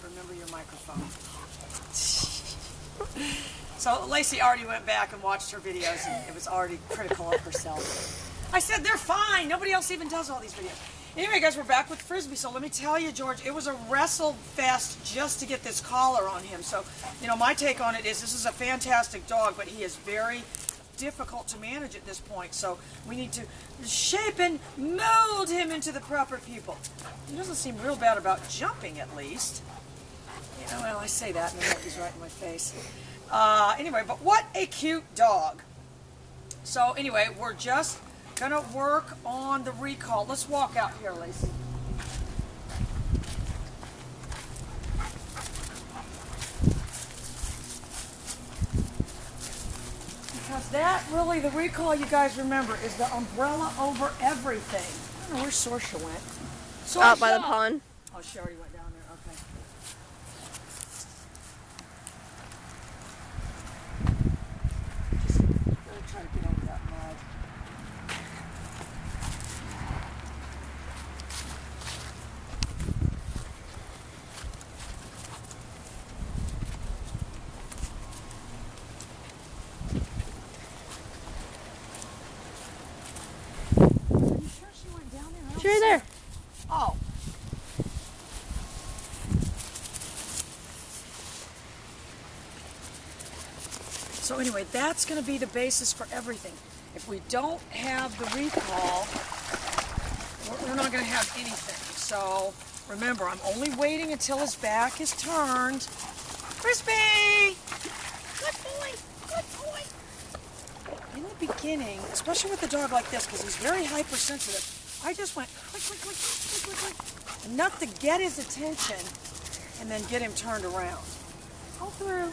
remember your microphone. So Lacey already went back and watched her videos, and it was already critical of herself. I said, they're fine. Nobody else even does all these videos. Anyway, guys, we're back with Frisbee. So let me tell you, George, it was a wrestle fest just to get this collar on him. So, you know, my take on it is this is a fantastic dog, but he is very difficult to manage at this point. So we need to shape and mold him into the proper pupil. He doesn't seem real bad about jumping, at least. You know, well, I say that, and the monkey's right in my face. Anyway, but what a cute dog. So anyway, we're just going to work on the recall. Let's walk out here, Lacey. Because that really, the recall, you guys remember, is the umbrella over everything. I don't know where Sorsha went. Sorsha! Out by the pond. Oh, she already went down there. Okay. Just really try to get over that mud. She's right there. Oh. So anyway, that's going to be the basis for everything. If we don't have the recall, we're not going to have anything. So remember, I'm only waiting until his back is turned. Frisbee! Good boy! Good boy! In the beginning, especially with a dog like this, because he's very hypersensitive, I just went click, click, click, click, click, click, enough to get his attention and then get him turned around. Go through.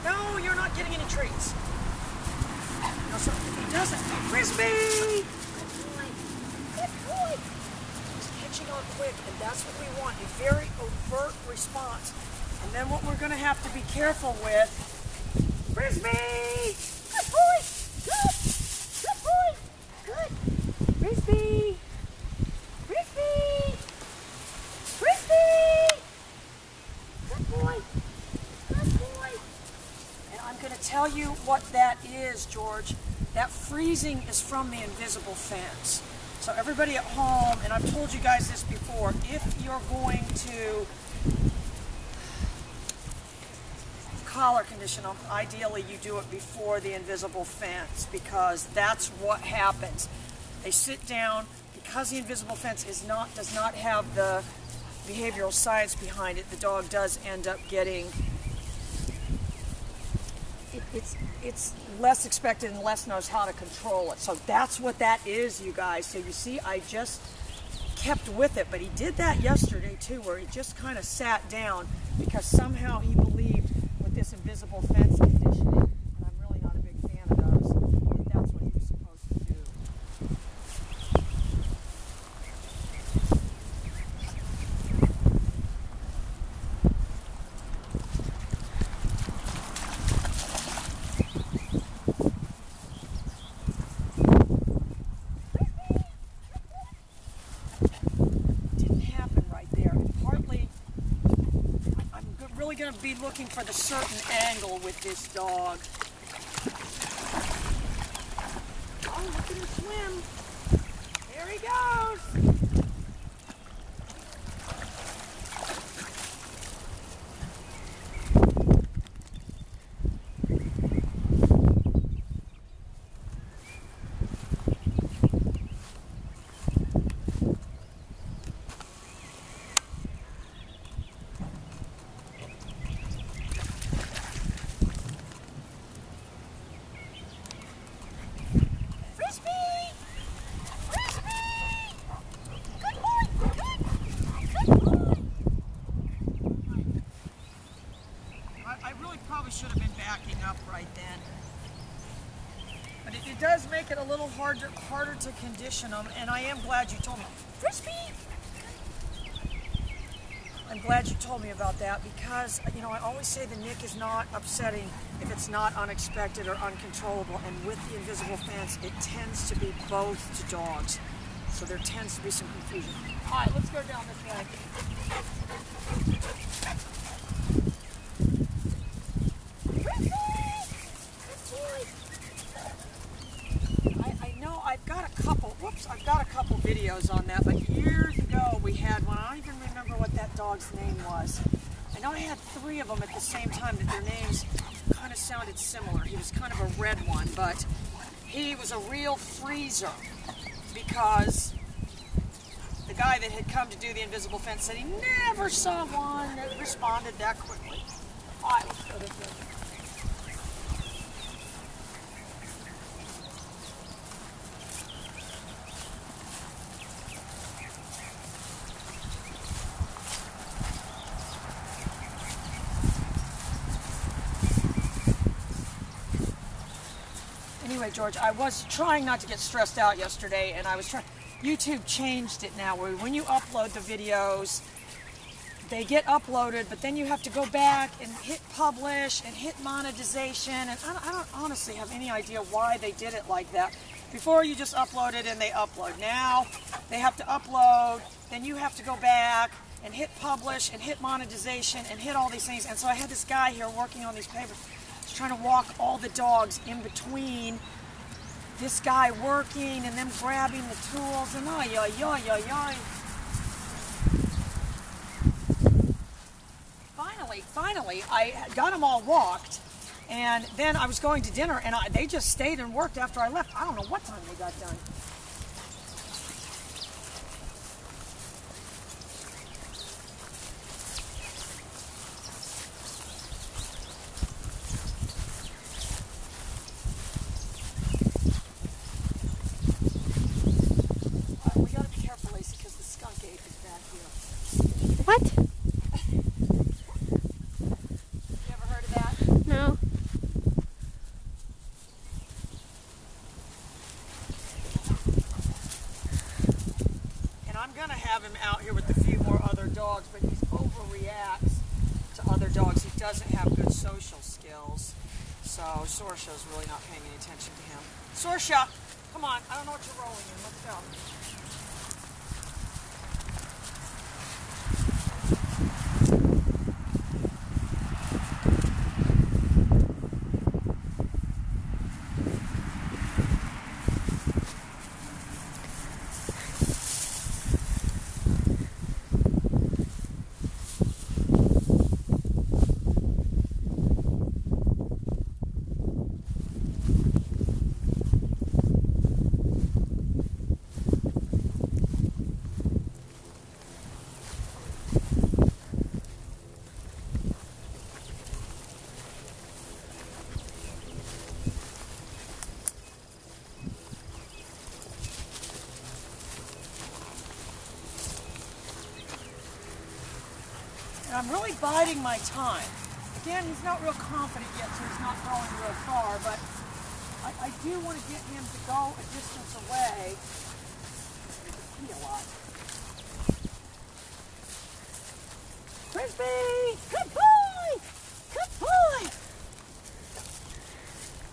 No, you're not getting any treats. No, sir, he doesn't. Frisbee! On quick, and that's what we want, a very overt response. And then what we're going to have to be careful with, Frisbee! Good boy! Good! Good boy! Good! Frisbee! Frisbee! Frisbee! Good boy! Good boy! And I'm going to tell you what that is, George. That freezing is from the invisible fence. So everybody at home, and I've told you guys this before, if you're going to collar condition them, ideally you do it before the invisible fence, because that's what happens. They sit down, because the invisible fence does not have the behavioral science behind it, the dog does end up getting, it's less expected and less knows how to control it. So that's what that is, you guys. So you see, I just kept with it, but he did that yesterday too, where he just kind of sat down because somehow he believed with this invisible fence conditioning, and I'm really not a big fan of those, that that's what he was supposed to do. Going to be looking for the certain angle with this dog. Oh, look at him swim. There he goes. Should have been backing up right then. But it does make it a little harder to condition them, and I am glad you told me. Frisbee! I'm glad you told me about that because, you know, I always say the nick is not upsetting if it's not unexpected or uncontrollable. And with the invisible fence, it tends to be both to dogs. So there tends to be some confusion. All right, let's go down this way. I know I've got a couple videos on that, but years ago we had one. I don't even remember what that dog's name was. I know I had 3 of them at the same time that their names kind of sounded similar. He was kind of a red one, but he was a real freezer because the guy that had come to do the invisible fence said he never saw one that responded that quickly. All right, let's go this way. Anyway, George, I was trying not to get stressed out yesterday, and I was trying. YouTube changed it now, where when you upload the videos, they get uploaded, but then you have to go back and hit publish and hit monetization, and I don't honestly have any idea why they did it like that. Before, you just upload it and they upload. Now, they have to upload, then you have to go back and hit publish and hit monetization and hit all these things. And so I had this guy here working on these papers. He's trying to walk all the dogs in between this guy working and them grabbing the tools and Finally, I got them all walked, and then I was going to dinner, and they just stayed and worked after I left. I don't know what time they got done. What? You ever heard of that? No. And I'm going to have him out here with a few more other dogs, but he overreacts to other dogs. He doesn't have good social skills. So Sorsha's really not paying any attention to him. Sorsha, come on. I don't know what you're rolling in. Let's go. And I'm really biding my time. Again, he's not real confident yet, so he's not going real far, but I do want to get him to go a distance away. He a lot. Frisbee! Good boy! Good boy!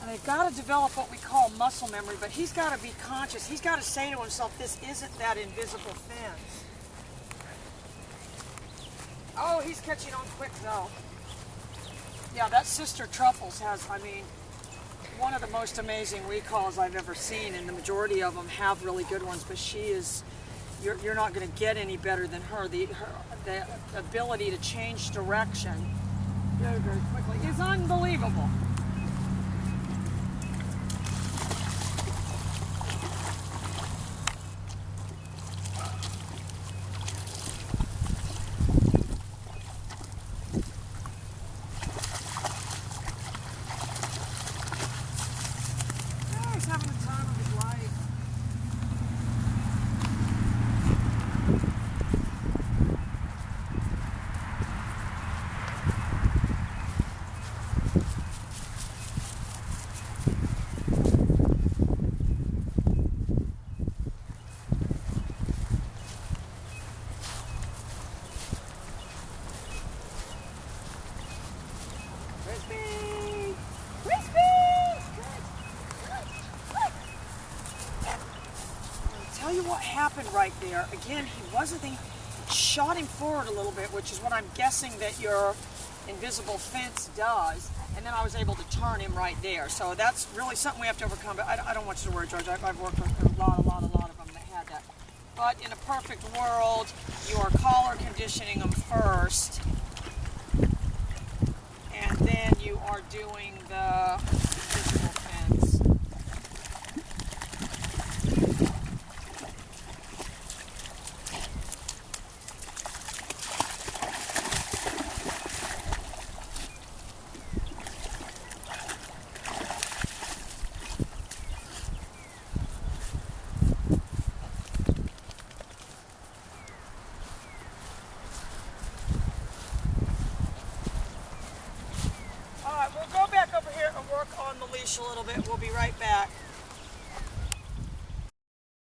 And they've got to develop what we call muscle memory, but he's got to be conscious. He's got to say to himself, this isn't that invisible fence. Oh, he's catching on quick, though. Yeah, that Sister Truffles has, I mean, one of the most amazing recalls I've ever seen, and the majority of them have really good ones, but she is, you're not going to get any better than her. The ability to change direction very, very quickly is unbelievable. Frisbee! Frisbee! Good. Good. I'll tell you what happened right there. Again, he wasn't thinking. Shot him forward a little bit, which is what I'm guessing that your invisible fence does, and then I was able to turn him right there. So that's really something we have to overcome. But I don't want you to worry, George. I've worked with a lot of them that had that. But in a perfect world, you are collar conditioning them first, and then you are doing the invisible fence. We'll go back over here and work on the leash a little bit. We'll be right back.